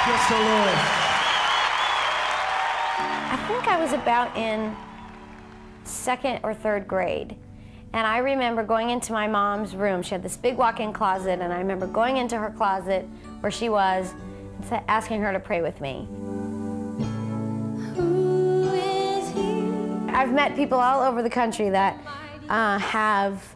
Crystal Lewis. I think I was about in second or third grade. And I remember going into my mom's room. She had this big walk-in closet, and I remember going into her closet where she was and asking her to pray with me. Who is he? I've met people all over the country that have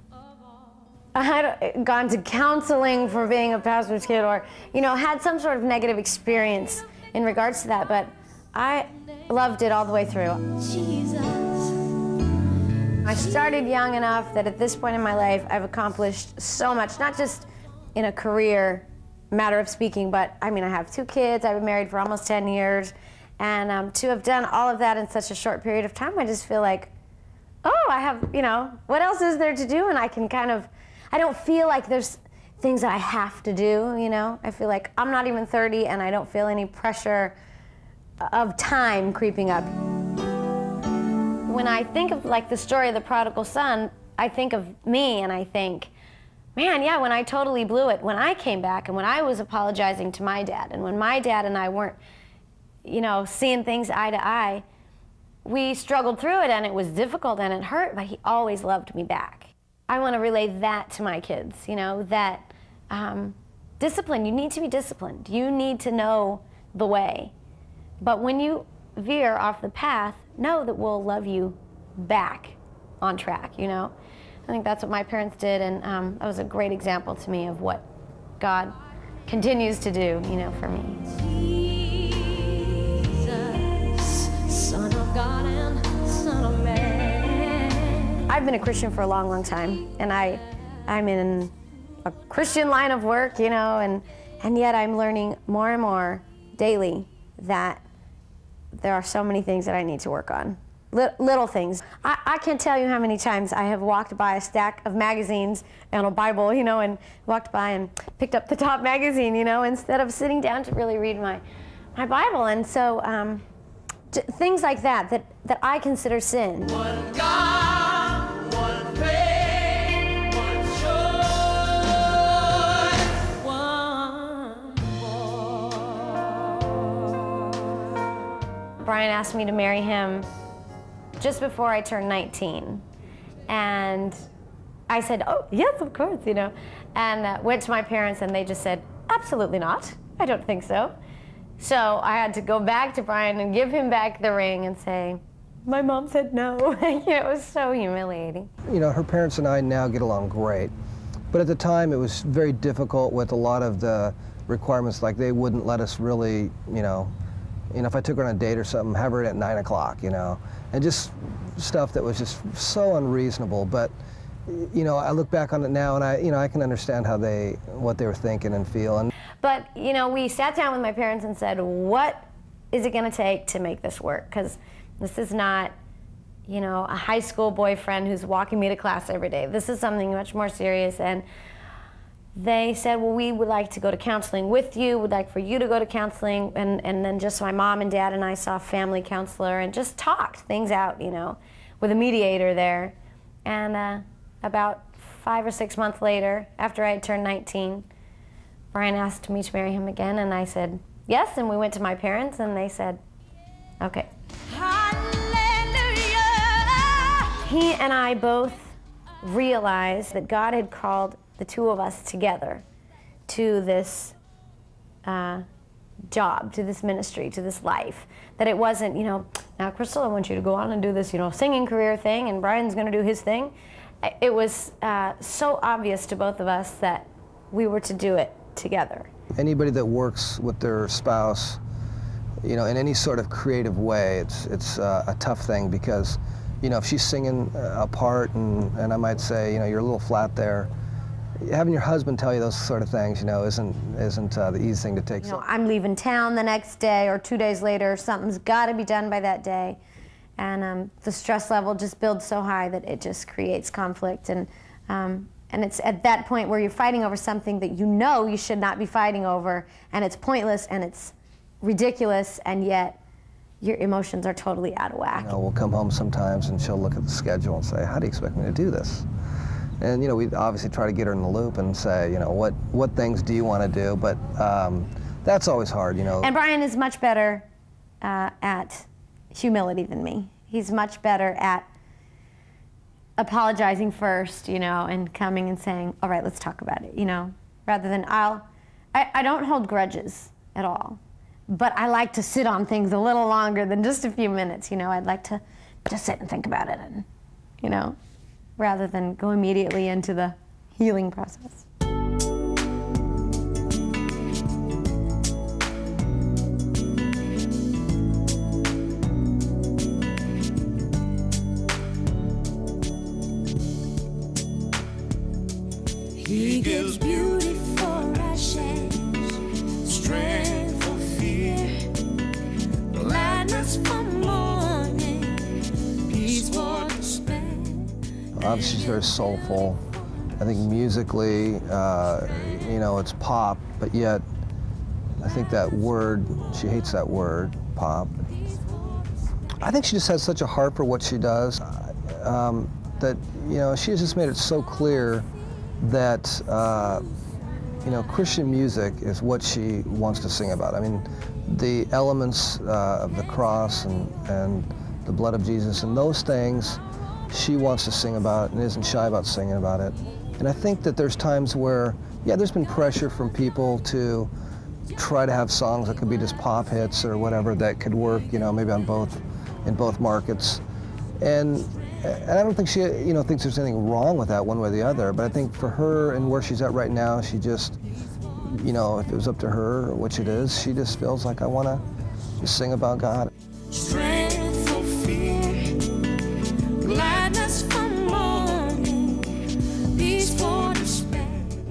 gone to counseling for being a pastor's kid, or had some sort of negative experience in regards to that, but I loved it all the way through. Jesus. I started young enough that at this point in my life I've accomplished so much, not just in a career matter of speaking, but I mean, I have 2 kids, I've been married for almost 10 years, and to have done all of that in such a short period of time, I just feel like, oh, I have, what else is there to do? And I can I don't feel like there's things that I have to do, I feel like I'm not even 30 and I don't feel any pressure of time creeping up. When I think of the story of the prodigal son, I think of me and I think, man, yeah, when I totally blew it, when I came back and when I was apologizing to my dad and when my dad and I weren't, seeing things eye to eye, we struggled through it and it was difficult and it hurt, but he always loved me back. I want to relay that to my kids, that discipline, you need to be disciplined. You need to know the way. But when you veer off the path, know that we'll love you back on track, I think that's what my parents did, and that was a great example to me of what God continues to do, for me. Jesus, Son of God and Son of Man. I've been a Christian for a long, long time, and I'm in a Christian line of work, and yet I'm learning more and more daily that there are so many things that I need to work on. Little things. I can't tell you how many times I have walked by a stack of magazines and a Bible, and walked by and picked up the top magazine, instead of sitting down to really read my Bible. And so things like that I consider sin. One God, one faith, one joy, one voice. Brian asked me to marry him just before I turned 19. And I said, oh, yes, of course, and went to my parents and they just said, absolutely not. I don't think so. So I had to go back to Brian and give him back the ring and say, my mom said no. It was so humiliating. Her parents and I now get along great. But at the time, it was very difficult with a lot of the requirements, like they wouldn't let us really, if I took her on a date or something, have her at 9 o'clock, and just stuff that was just so unreasonable. But, I look back on it now and I can understand what they were thinking and feeling. But, we sat down with my parents and said, what is it going to take to make this work? Because this is not, a high school boyfriend who's walking me to class every day. This is something much more serious. And they said, well, we would like to go to counseling with you, would like for you to go to counseling, and then just my mom and dad and I saw a family counselor and just talked things out, with a mediator there. And about 5 or 6 months later, after I had turned 19, Brian asked me to marry him again, and I said yes, and we went to my parents, and they said, okay. Hallelujah. He and I both realized that God had called the two of us together to this job, to this ministry, to this life. That it wasn't, now Crystal, I want you to go on and do this, singing career thing, and Brian's going to do his thing. It was so obvious to both of us that we were to do it together. Anybody that works with their spouse, in any sort of creative way, it's a tough thing because, if she's singing a part and I might say, you're a little flat there, having your husband tell you those sort of things, isn't the easy thing to take. I'm leaving town the next day or 2 days later. Something's got to be done by that day, and the stress level just builds so high that it just creates conflict. And it's at that point where you're fighting over something that you should not be fighting over, and it's pointless and it's ridiculous, and yet your emotions are totally out of whack. We'll come home sometimes and she'll look at the schedule and say, how do you expect me to do this? And we obviously try to get her in the loop and say, what things do you want to do? But that's always hard, you know. And Brian is much better at humility than me. He's much better at apologizing first, you know, and coming and saying, all right, let's talk about it, you know, rather than I don't hold grudges at all, but I like to sit on things a little longer than just a few minutes, you know. I'd like to just sit and think about it, and, you know, rather than go immediately into the healing process. He gives beauty for ashes, strength for fear, gladness for mourning, peace for despair. Obviously, she's very soulful. I think musically, you know, it's pop, but yet I think that word, she hates that word, pop. I think she just has such a heart for what she does that, you know, she has just made it so clear that, you know, Christian music is what she wants to sing about. I mean, the elements of the cross and the blood of Jesus and those things she wants to sing about and isn't shy about singing about it. And I think that there's times where, yeah, there's been pressure from people to try to have songs that could be just pop hits or whatever that could work, you know, maybe in both markets. And I don't think she, you know, thinks there's anything wrong with that one way or the other, but I think for her and where she's at right now, she just, you know, if it was up to her, which it is, she just feels like, I want to just sing about God. Strength for fear, gladness for mourning, peace for despair.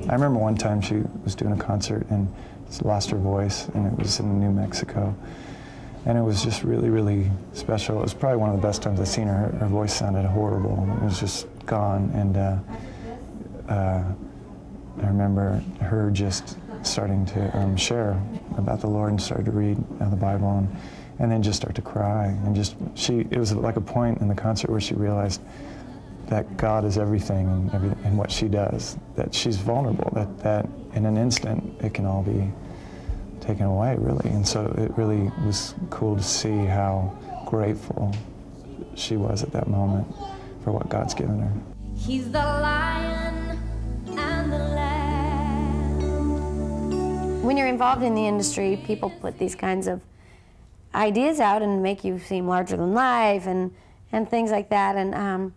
I remember one time she was doing a concert and she lost her voice, and it was in New Mexico. And it was just really, really special. It was probably one of the best times I've seen her. Her voice sounded horrible. It was just gone. And I remember her just starting to share about the Lord and started to read the Bible and then just start to cry. And just, it was like a point in the concert where she realized that God is everything and what she does, that she's vulnerable, that in an instant it can all be taken away, really. And so it really was cool to see how grateful she was at that moment for what God's given her. He's the lion and the lamb. When you're involved in the industry, people put these kinds of ideas out and make you seem larger than life and things like that. And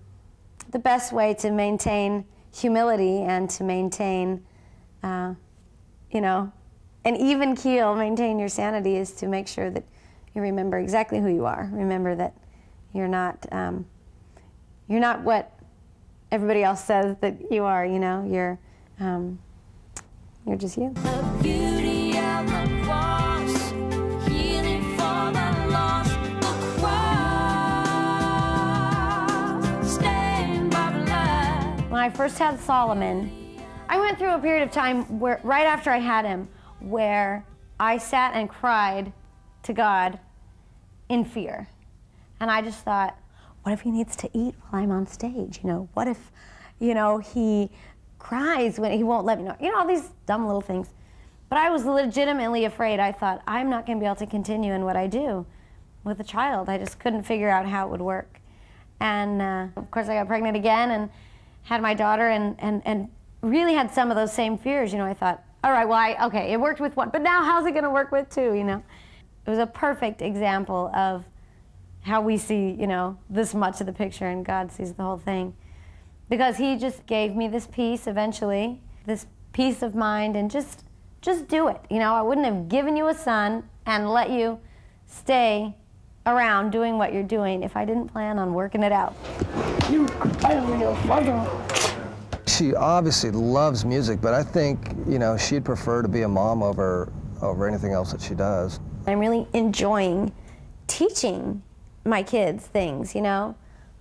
the best way to maintain humility and to maintain, you know, an even keel, maintain your sanity, is to make sure that you remember exactly who you are. Remember that you're not what everybody else says that you are. You know, you're just you. The beauty of the cross, healing for the lost, the cross, stained by blood. When I first had Solomon, I went through a period of time where, right after I had him, where I sat and cried to God in fear. And I just thought, what if he needs to eat while I'm on stage? You know, what if, you know, he cries when he won't let me know? You know, all these dumb little things. But I was legitimately afraid. I thought, I'm not going to be able to continue in what I do with a child. I just couldn't figure out how it would work. And of course, I got pregnant again and had my daughter and really had some of those same fears. You know, I thought, all right, well, okay, it worked with one, but now how's it going to work with two, you know? It was a perfect example of how we see, you know, this much of the picture and God sees the whole thing. Because he just gave me this peace eventually, this peace of mind, and just do it. You know, I wouldn't have given you a son and let you stay around doing what you're doing if I didn't plan on working it out. She obviously loves music, but I think, you know, she'd prefer to be a mom over anything else that she does. I'm really enjoying teaching my kids things, you know?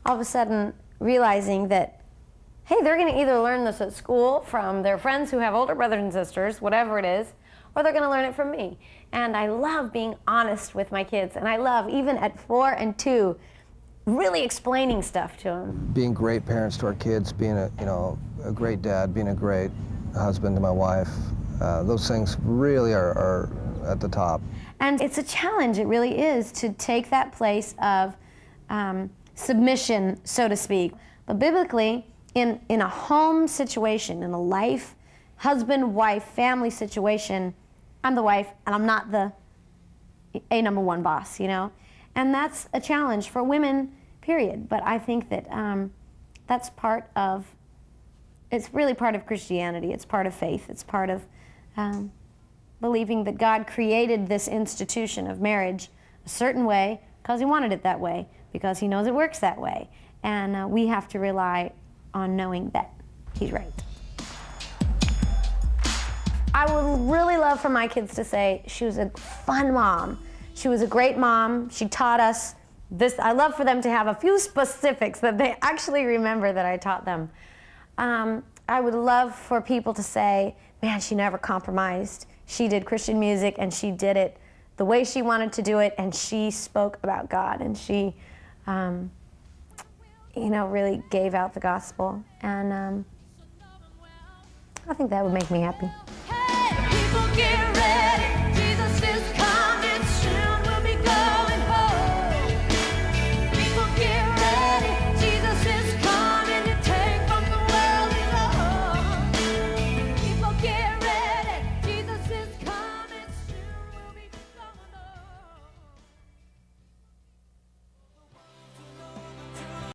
All of a sudden realizing that, hey, they're gonna either learn this at school from their friends who have older brothers and sisters, whatever it is, or they're gonna learn it from me. And I love being honest with my kids, and I love, even at 4 and 2, really explaining stuff to them. Being great parents to our kids, being a great dad, being a great husband to my wife, those things really are at the top. And it's a challenge, it really is, to take that place of submission, so to speak. But biblically, in a home situation, in a life, husband, wife, family situation, I'm the wife and I'm not the number one boss, you know? And that's a challenge for women, period. But I think that that's it's really part of Christianity. It's part of faith. It's part of believing that God created this institution of marriage a certain way because he wanted it that way, because he knows it works that way. And we have to rely on knowing that he's right. I would really love for my kids to say she was a fun mom. She was a great mom. She taught us this. I love for them to have a few specifics that they actually remember that I taught them. I would love for people to say, man, she never compromised. She did Christian music and she did it the way she wanted to do it, and she spoke about God, and she really gave out the gospel. And I think that would make me happy. Hey, people get